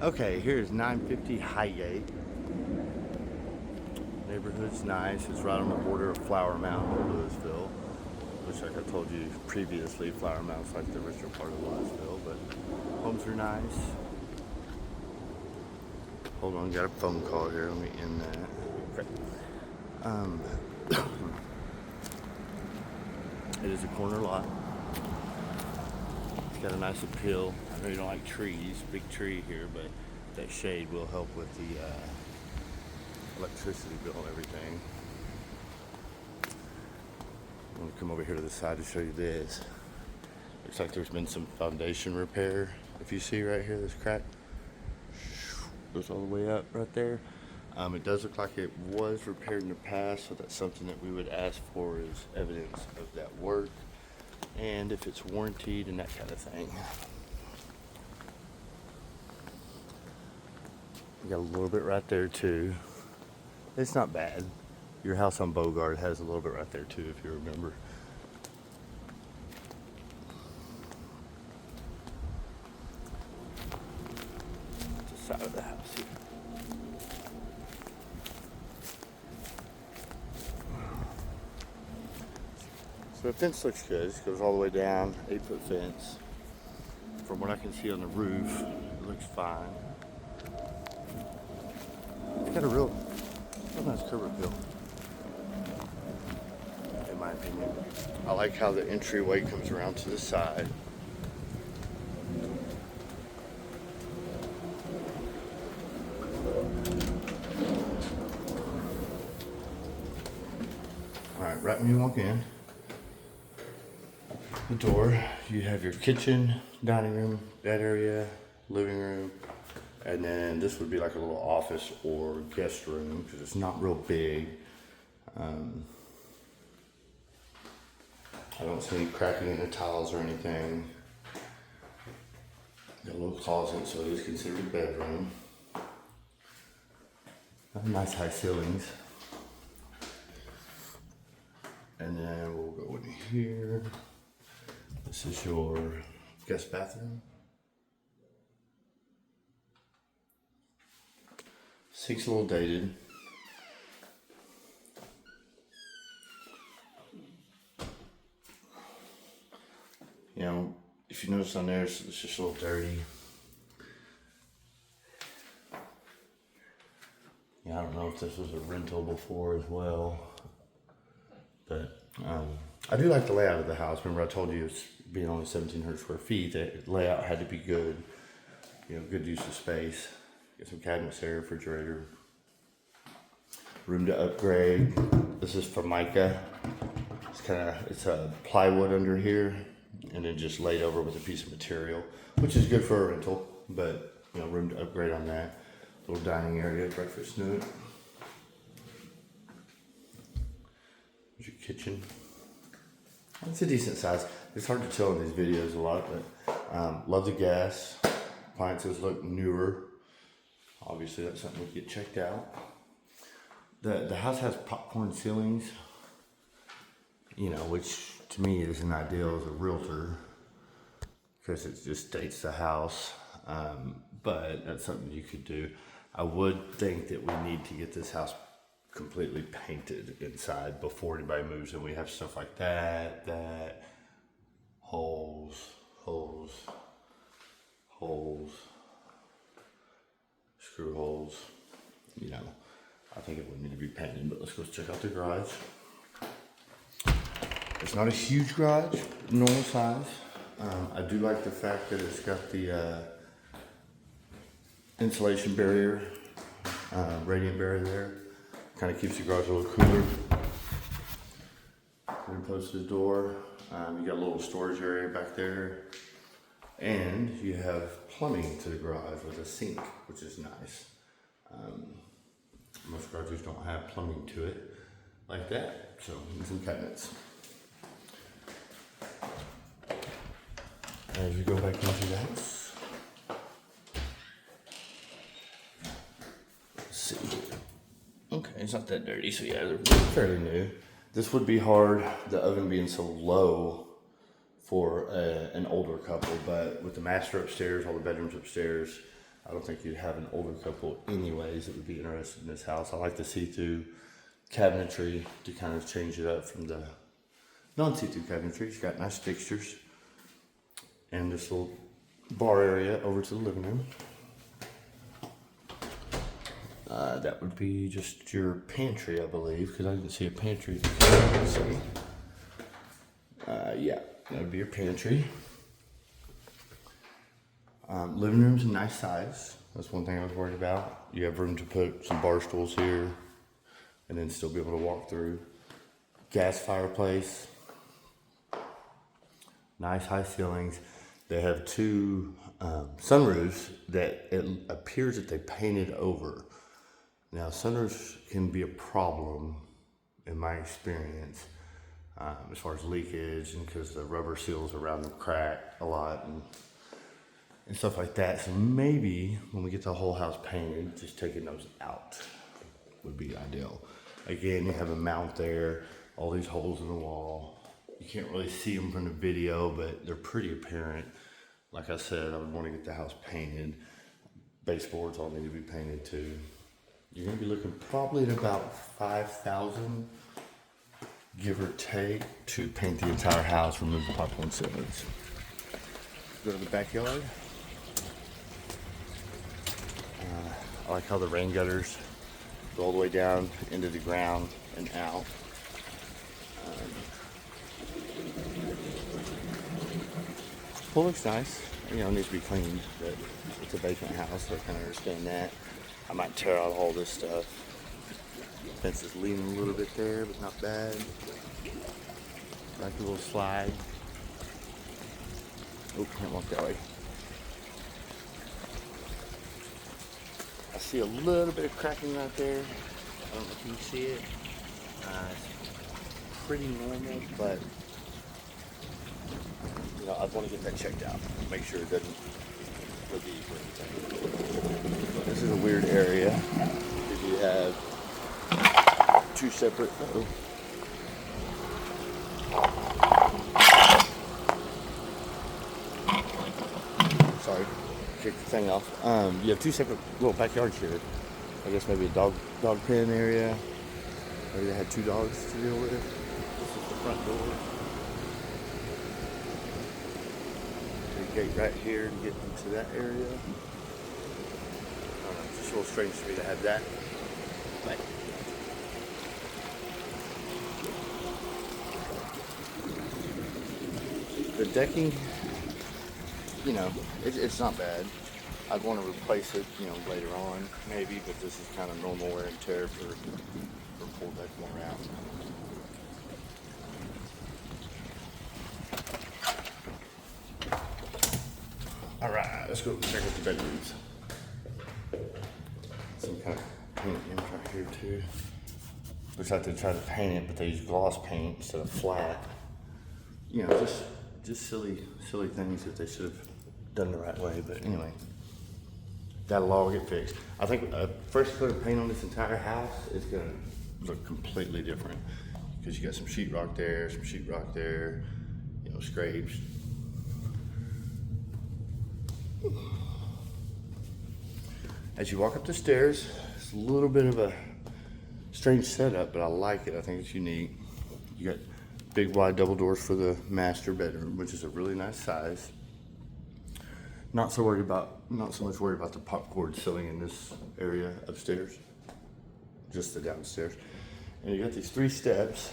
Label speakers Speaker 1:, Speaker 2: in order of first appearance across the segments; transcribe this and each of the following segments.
Speaker 1: Okay, here's 950 Highgate. Neighborhood's nice. It's right on the border of Flower Mound or Lewisville, which, like I told you previously, Flower Mound's like the richer part of Lewisville, but homes are nice. Hold on, got a phone call here. Let me end that. Okay. It is a corner lot. It's got a nice appeal. I know you don't like trees, big tree here, but that shade will help with the electricity bill and everything. I'm gonna come over here to the side to show you this. Looks like there's been some foundation repair. If you see right here, this crack goes all the way up right there. It does look like it was repaired in the past, so that's something that we would ask for is evidence of that work and if it's warranted and that kind of thing. We got a little bit right there too. It's not bad. Your house on Bogart has a little bit right there too, if you remember. The side of the house here. So the fence looks good. It goes all the way down, 8-foot fence. From what I can see on the roof, it looks fine. It's got a real nice curb appeal, in my opinion. I like how the entryway comes around to the side. Alright, right when you walk in the door, you have your kitchen, dining room, bed area, living room, and then this would be like a little office or guest room because it's not real big. I don't see any cracking in the tiles or anything. Got a little closet, so it is considered a bedroom. Nice high ceilings. And then we'll go in here. This is your guest bathroom. Sink's a little dated. You know, if you notice on there, it's just a little dirty. Yeah, I don't know if this was a rental before as well, but I do like the layout of the house. Remember I told you it's being only 1,700 square feet, that layout had to be good. You know, good use of space. Get some cabinets there, refrigerator. Room to upgrade. This is Formica. It's a plywood under here, and then just laid over with a piece of material, which is good for a rental, but you know, room to upgrade on that. Little dining area, breakfast nook. There's your kitchen. It's a decent size. It's hard to tell in these videos a lot, but love the gas. Appliances look newer. Obviously, that's something we get checked out. The house has popcorn ceilings, you know, which to me isn't ideal as a realtor because it just dates the house. But that's something you could do. I would think that we need to get this house completely painted inside before anybody moves in. We have stuff like that, holes, screw holes, you know. I think it would need to be painted, but let's go check out the garage. It's not a huge garage, normal size. I do like the fact that it's got the insulation barrier, radiant barrier there. Kind of keeps the garage a little cooler. Very close to the door. You got a little storage area back there. And you have plumbing to the garage with a sink, which is nice. Most garages don't have plumbing to it like that. So, and some cabinets. As we go back into the house. Let's see. Okay, it's not that dirty, so yeah, they're fairly new. This would be hard, the oven being so low for an older couple, but with the master upstairs, all the bedrooms upstairs, I don't think you'd have an older couple anyways that would be interested in this house. I like the see-through cabinetry to kind of change it up from the non-see-through cabinetry. It's got nice fixtures. And this little bar area over to the living room. That would be just your pantry, I believe, because I didn't see a pantry. Let's see. Yeah, that would be your pantry. Living room's a nice size. That's one thing I was worried about. You have room to put some bar stools here and then still be able to walk through. Gas fireplace. Nice high ceilings. They have two sunroofs that it appears that they painted over. Now, sunroofs can be a problem in my experience as far as leakage, and because the rubber seals around them crack a lot and stuff like that. So maybe when we get the whole house painted, just taking those out would be ideal. Again, you have a mount there, all these holes in the wall. You can't really see them from the video, but they're pretty apparent. Like I said, I would want to get the house painted. Baseboards all need to be painted too. You're gonna be looking probably at about $5,000, give or take, to paint the entire house, remove the popcorn ceilings. Go to the backyard. I like how the rain gutters go all the way down into the ground and out. Pool looks nice. You know, it needs to be cleaned, but it's a basement house, so I kind of understand that. I might tear out all this stuff. Fence is leaning a little bit there, but not bad. Like a little slide. Oh, can't walk that way. I see a little bit of cracking right there. I don't know if you can see it. It's pretty normal, but you know, I want to get that checked out. Make sure it doesn't relieve or anything. This is a weird area because you have two separate. Sorry, kick the thing off. You have two separate little backyards here. I guess maybe a dog pen area. Maybe they had two dogs to deal with. This is the front door. Gate right here to get into that area. It's just a little strange for me to have that. But the decking, you know, it's not bad. I'd want to replace it, you know, later on, maybe, but this is kind of normal wear and tear for pool decking around. All right, let's go check out the bedrooms. Some kind of paint image right here too. Looks like they tried to paint it, but they use gloss paint instead of flat. You know, just silly things that they should have done the right way. But anyway, that'll all get fixed. I think a fresh coat of paint on this entire house is gonna look completely different because you got some sheetrock there, you know, scrapes. As you walk up the stairs, it's a little bit of a strange setup, but I like it. I think it's unique. You got big wide double doors for the master bedroom, which is a really nice size. Not so much worried about the popcorn ceiling in this area upstairs, just the downstairs. And you got these 3 steps.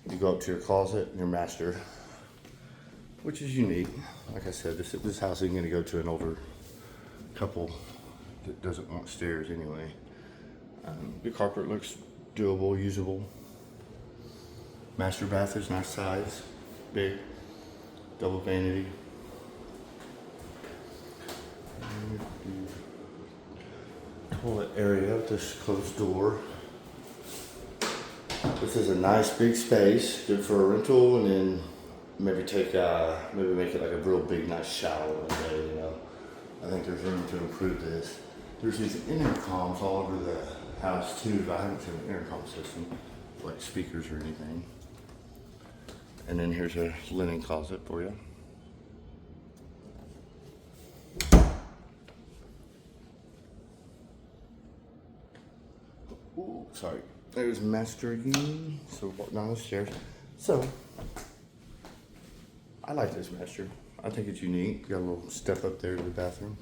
Speaker 1: You go up to your closet and your master, which is unique. Like I said, this house isn't gonna go to an older couple that doesn't want stairs anyway. The carpet looks doable, usable. Master bath is nice size, big, double vanity. Toilet area with this closed door. This is a nice big space, good for a rental, and then maybe make it like a real big nice shower one day, you know. I think there's room to improve this. There's these intercoms all over the house too, but I haven't seen an intercom system, like speakers or anything. And then here's a linen closet for you. sorry. There's master again. So walk down the stairs. So I like this master. I think it's unique. Got a little step up there to the bathroom.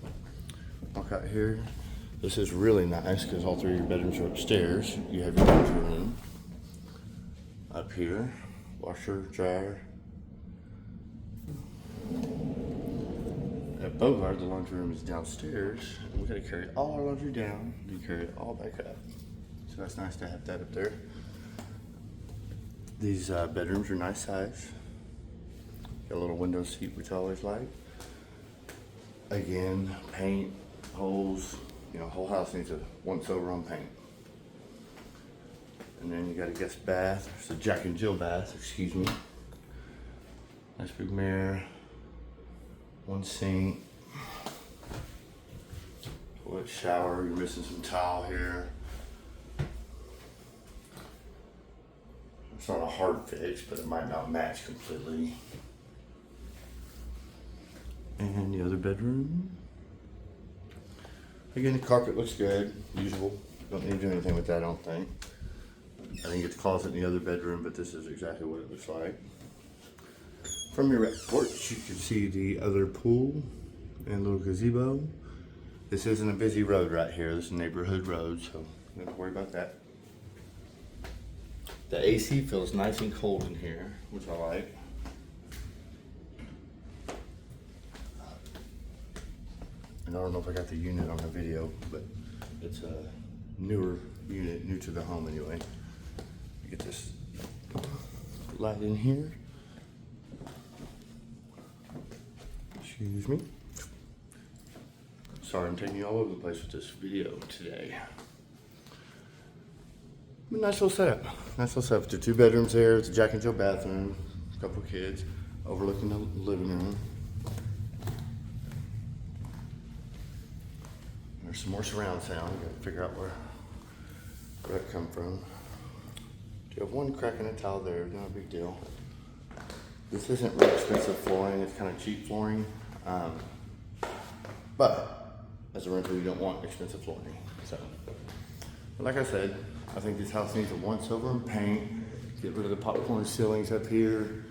Speaker 1: Walk out here. This is really nice because all three of your bedrooms are upstairs. You have your laundry room up here, washer, dryer. At Bogart, the laundry room is downstairs, and we gotta carry all our laundry down and carry it all back up. So that's nice to have that up there. These bedrooms are nice size. Got a little window seat, which I always like. Again, paint, holes, you know, whole house needs a once over on paint. And then you got a guest bath. It's a Jack and Jill bath, excuse me. Nice big mirror. One sink. Toilet, shower. You're missing some tile here. It's not a hard fix, but it might not match completely. And the other bedroom. Again, the carpet looks good, usual. Don't need to do anything with that, I don't think. I didn't get the closet in the other bedroom, but this is exactly what it looks like. From your porch, you can see the other pool and a little gazebo. This isn't a busy road right here. This is a neighborhood road, so don't have to worry about that. The AC feels nice and cold in here, which I like. And I don't know if I got the unit on the video, but it's a newer unit, new to the home anyway. You get this light in here. Excuse me. Sorry, I'm taking you all over the place with this video today. But nice little setup. Nice little setup. The 2 bedrooms there. It's a Jack and Jill bathroom. A couple of kids overlooking the living room. There's some more surround sound. You gotta figure out where that come from. You have one crack in the tile there. Not a big deal. This isn't really expensive flooring. It's kind of cheap flooring. But as a renter, you don't want expensive flooring. So, but like I said, I think this house needs a once over and paint. Get rid of the popcorn ceilings up here.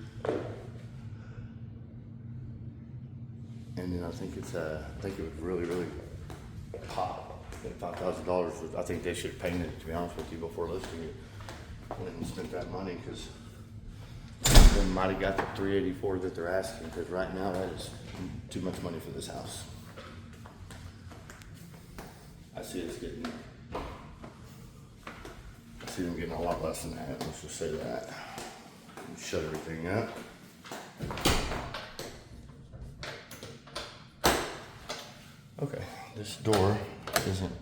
Speaker 1: And then I think it would really, really pop. At $5,000, I think they should have painted it, to be honest with you, before listing it. I wouldn't spend that money because they might have got the $384 that they're asking, because right now that is too much money for this house. I see them getting a lot less than that. Let's just say that. Shut everything up. Okay, this door isn't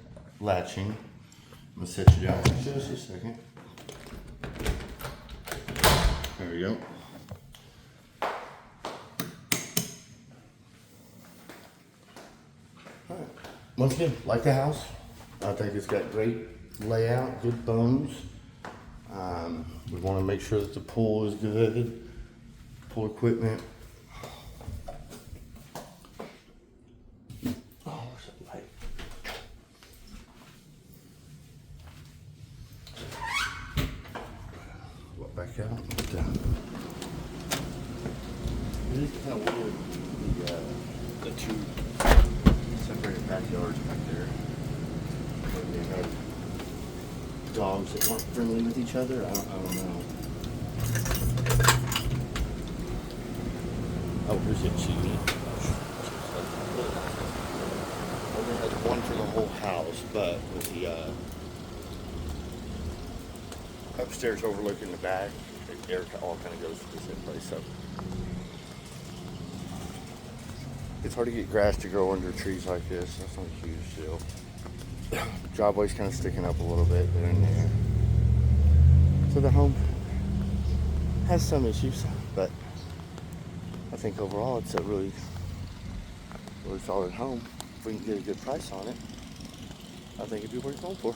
Speaker 1: latching. I'm gonna set you down for just a second. There we go. All right. Once again, like the house. I think it's got great layout, good bones. We want to make sure that the pool is good. Pool equipment. Oh, where's that light? Walk back out. It is kind of weird, the 2 separated backyards back there. They had dogs that weren't friendly with each other. I don't know. Oh, here's it, cheating. Only has one for the whole house, but with the upstairs overlooking the back, the air all kind of goes to the same place. So it's hard to get grass to grow under trees like this. That's not a huge deal. Driveway's kind of sticking up a little bit there and there. So the home has some issues, but I think overall it's a really, really solid home. If we can get a good price on it, I think it'd be worth going for.